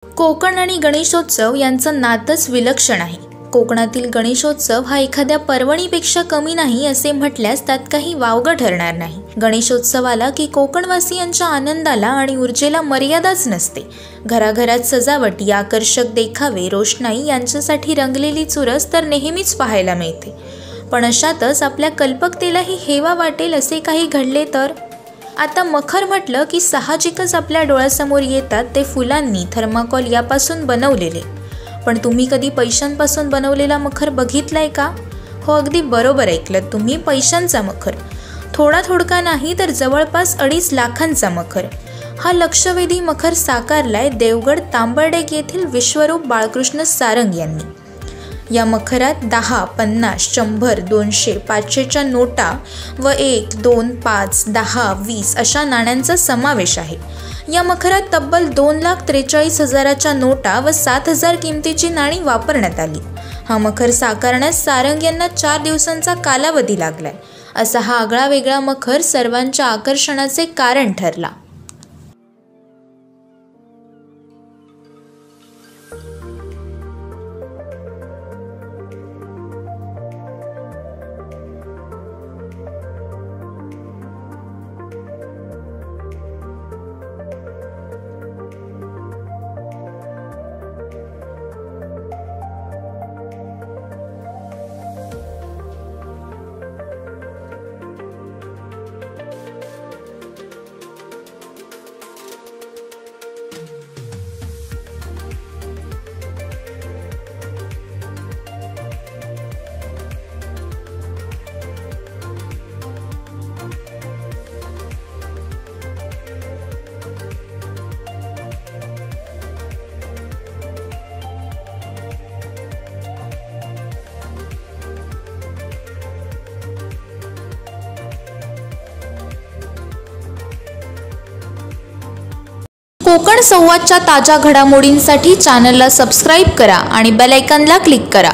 कोकण आणि गणेशोत्सव यांचं नातच विलक्षण आहे। कोकणातील गणेशोत्सव हा एखाद्या पर्वणीपेक्षा कमी नाही असे म्हटल्यास त्यात काही वावगं ठरणार नाही। गणेशोत्सवाला की कोकणवासियांच्या आनंदाला आणि ऊर्जेला मर्यादाच नसते। घराघरात सजावटी, आकर्षक देखावे, रोषणाई यांच्यासाठी रंगलेली चुरस तर नेहमीच पाहायला मिळते। पण अशातच आपल्या कल्पकतेलाही हेवा वाटेल असे काही घडले तर? आता मखर म्हटलं की साहजिकच आपल्या डोळ्यासमोर येतात ते फुलांनी, थर्माकोल यापासून बनवलेले। पण तुम्ही कधी पैशांपासून बनवलेला मखर बघितलाय का? हो, अगदी बरोबर ऐकलं तुम्ही, पैशांचा मखर। थोडा नाही तर जवळपास 2.5 लाखांचा मखर। हा लक्षवेधी मखर साकारलाय देवगड तांबर्डेक येथील विश्वरूप बाळकृष्ण सारंग यांनी। या मखरात 10, 50, 100, 200, 500च्या नोटा व 1, 2, 5, 10, 20 अशा नाण्यांचा समावेश आहे। या मखरात तब्बल 2,43,000च्या नोटा व 7,000 किमतीची नाणी वापरण्यात आली। हा मखर साकारण्यास सारंग यांना 4 दिवसांचा कालावधी लागलाय। असा हा आगळा वेगळा मखर सर्वांच्या आकर्षणाचे कारण ठरला। कोकण संवादच्या ताज्या घडामोडींसाठी चॅनलला सबस्क्राईब करा आणि बेल आयकॉनला क्लिक करा।